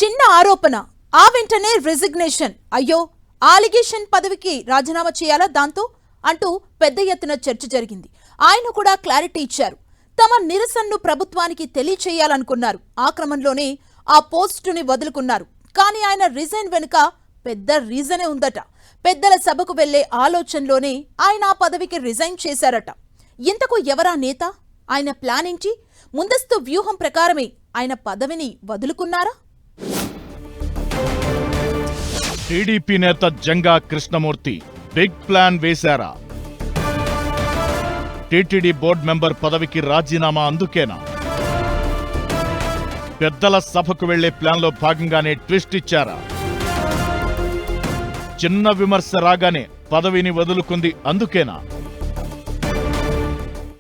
చిన్న ఆరోపణ, ఆ వెంటనే రిజిగ్నేషన్. అయ్యో, ఆలిగేషన్ పదవికి రాజీనామా చేయాలా దాంతో అంటూ పెద్ద ఎత్తున చర్చ జరిగింది. ఆయన కూడా క్లారిటీ ఇచ్చారు. తమ నిరసనను ప్రభుత్వానికి తెలియచేయాలనుకున్నారు. ఆ క్రమంలోనే ఆ పోస్టుని వదులుకున్నారు. కానీ ఆయన రిజైన్ వెనుక పెద్ద రీజనే ఉందట. పెద్దల సభకు వెళ్లే ఆలోచనలోనే ఆయన ఆ పదవికి రిజైన్ చేశారట. ఇంతకు ఎవరా నేత? ఆయన ప్లాన్ ఏంటి? ముందస్తు వ్యూహం ప్రకారమే ఆయన పదవిని వదులుకున్నారా? టీడీపీ నేత జంగా కృష్ణమూర్తి బిగ్ ప్లాన్ వేశారా? టీటీడీ బోర్డు మెంబర్ పదవికి రాజీనామా అందుకేనా? పెద్దల సభకు వెళ్లే ప్లాన్లో భాగంగానే ట్విస్ట్ ఇచ్చారా? చిన్న విమర్శ రాగానే పదవిని వదులుకుంది అందుకేనా?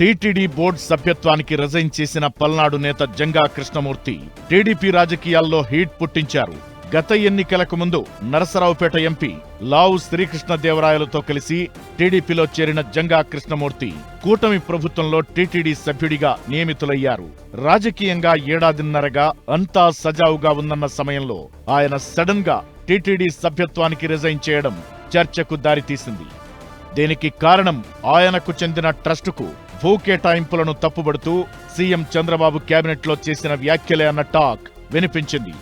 టీటీడీ బోర్డు సభ్యత్వానికి రిజైన్ చేసిన పల్నాడు నేత జంగా కృష్ణమూర్తి టీడీపీ రాజకీయాల్లో హీట్ పుట్టించారు. గత ఎన్నికలకు ముందు నరసరావుపేట ఎంపీ లావు శ్రీకృష్ణదేవరాయలతో కలిసి టీడీపీలో చేరిన జంగా కృష్ణమూర్తి కూటమి ప్రభుత్వంలో టీటీడీ సభ్యుడిగా నియమితులయ్యారు. రాజకీయంగా ఏడాదిన్నరగా అంతా సజావుగా ఉందన్న సమయంలో ఆయన సడన్ గా టీటీడీ సభ్యత్వానికి రిజైన్ చేయడం చర్చకు దారితీసింది. దీనికి కారణం ఆయనకు చెందిన ట్రస్టుకు భూ కేటాయింపులను తప్పుబడుతూ సీఎం చంద్రబాబు కేబినెట్లో చేసిన వ్యాఖ్యలే అన్న టాక్ వినిపించింది.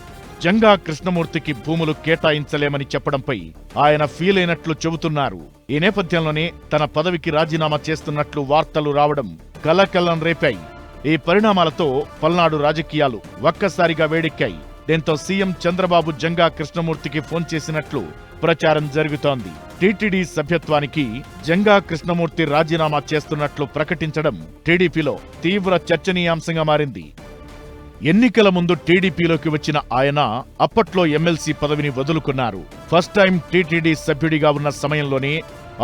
జంగా కృష్ణమూర్తికి భూములు కేటాయించలేమని చెప్పడంపై ఆయన ఫీల్ అయినట్లు చెబుతున్నారు. ఈ నేపథ్యంలోనే తన పదవికి రాజీనామా చేస్తున్నట్లు వార్తలు రావడం కలకలం రేపాయి. ఈ పరిణామాలతో పల్నాడు రాజకీయాలు ఒక్కసారిగా వేడెక్కాయి. దీంతో సీఎం చంద్రబాబు జంగా కృష్ణమూర్తికి ఫోన్ చేసినట్లు ప్రచారం జరుగుతోంది. టీటీడీ సభ్యత్వానికి జంగా కృష్ణమూర్తి రాజీనామా చేస్తున్నట్లు ప్రకటించడం టీడీపీలో తీవ్ర చర్చనీయాంశంగా మారింది. ఎన్నికల ముందు టీడీపీలోకి వచ్చిన ఆయన అప్పట్లో ఎమ్మెల్సీ పదవిని వదులుకున్నారు. ఫస్ట్ టైం టీటీడీ సభ్యుడిగా ఉన్న సమయంలోనే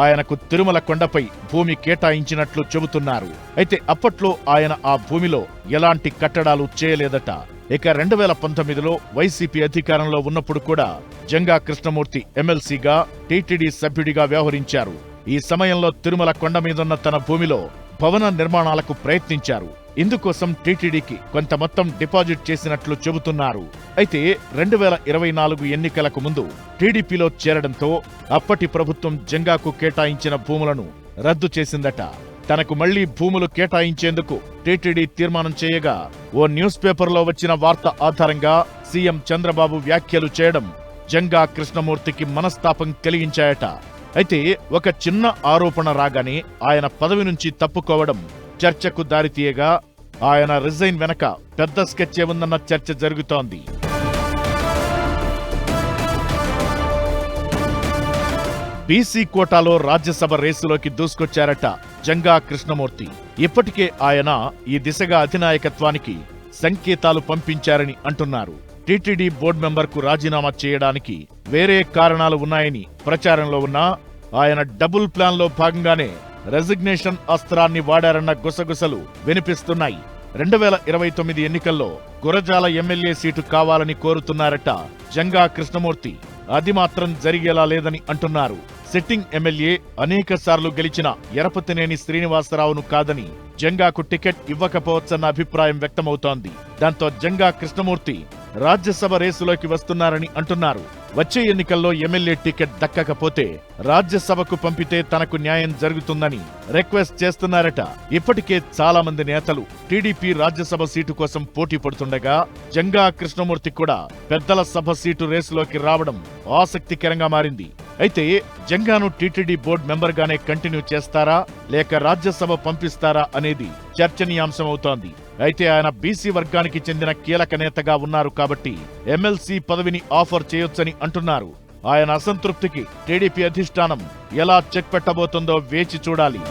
ఆయనకు తిరుమల కొండపై భూమి కేటాయించినట్లు చెబుతున్నారు. అయితే అప్పట్లో ఆయన ఆ భూమిలో ఎలాంటి కట్టడాలు చేయలేదట. ఇక 2019లో వైసీపీ అధికారంలో ఉన్నప్పుడు కూడా జంగా కృష్ణమూర్తి ఎమ్మెల్సీగా టీటీడీ సభ్యుడిగా వ్యవహరించారు. ఈ సమయంలో తిరుమల కొండ మీదున్న తన భూమిలో భవన నిర్మాణాలకు ప్రయత్నించారు. ఇందుకోసం టీటీడీకి కొంత మొత్తం డిపాజిట్ చేసినట్లు చెబుతున్నారు. అయితే 2024 ఎన్నికలకు ముందు టీడీపీలో చేరడంతో అప్పటి ప్రభుత్వం జంగాకు కేటాయించిన భూములను రద్దు చేసిందట. తనకు మళ్లీ భూములు కేటాయించేందుకు టీటీడీ తీర్మానం చేయగా ఓ న్యూస్ పేపర్లో వచ్చిన వార్త ఆధారంగా సీఎం చంద్రబాబు వ్యాఖ్యలు చేయడం జంగా కృష్ణమూర్తికి మనస్తాపం కలిగించాయట. అయితే ఒక చిన్న ఆరోపణ రాగానే ఆయన పదవి నుంచి తప్పుకోవడం చర్చకు దారితీయగా ఆయన రిజైన్ వెనక పెద్ద స్కెచ్ ఉందన్న చర్చ జరుగుతోంది. బీసీ కోటాలో రాజ్యసభ రేసులోకి దూసుకొచ్చారట జంగా కృష్ణమూర్తి. ఇప్పటికే ఆయన ఈ దిశగా అధినాయకత్వానికి సంకేతాలు పంపించారని అంటున్నారు. టీటీడీ బోర్డు మెంబర్కు రాజీనామా చేయడానికి వేరే కారణాలు ఉన్నాయని ప్రచారంలో ఉన్నా ఆయన డబుల్ ప్లాన్లో భాగంగానే రెసిగ్నేషన్ అస్త్రాన్ని వాడారన్న గుసగుసలు వినిపిస్తున్నాయి. 2029 ఎన్నికల్లో గురజాల ఎమ్మెల్యే సీటు కావాలని కోరుతున్నారట జంగా కృష్ణమూర్తి. అది మాత్రం జరిగేలా లేదని అంటున్నారు. సిట్టింగ్ ఎమ్మెల్యే అనేకసార్లు గెలిచిన ఎరపతినేని శ్రీనివాసరావును కాదని జంగాకు టికెట్ ఇవ్వకపోవచ్చన్న అభిప్రాయం వ్యక్తమవుతోంది. దాంతో జంగా కృష్ణమూర్తి రాజ్యసభ రేసులోకి వస్తున్నారని అంటున్నారు. వచ్చే ఎన్నికల్లో ఎమ్మెల్యే టికెట్ దక్కకపోతే రాజ్యసభకు పంపితే తనకు న్యాయం జరుగుతుందని రిక్వెస్ట్ చేస్తున్నారట. ఇప్పటికే చాలా మంది నేతలు టీడీపీ రాజ్యసభ సీటు కోసం పోటీ పడుతుండగా జంగా కృష్ణమూర్తి కూడా పెద్దల సభ సీటు రేసులోకి రావడం ఆసక్తికరంగా మారింది. అయితే జంగాను టీటీడీ బోర్డు మెంబర్ గానే కంటిన్యూ చేస్తారా లేక రాజ్యసభ పంపిస్తారా అనేది చర్చనీయాంశమవుతోంది. అయితే ఆయన బీసీ వర్గానికి చెందిన కీలక నేతగా ఉన్నారు కాబట్టి ఎమ్మెల్సీ పదవిని ఆఫర్ చేయొచ్చని అంటున్నారు. ఆయన అసంతృప్తికి టీడీపీ అధిష్టానం ఎలా చెక్ పెట్టబోతుందో వేచి చూడాలి.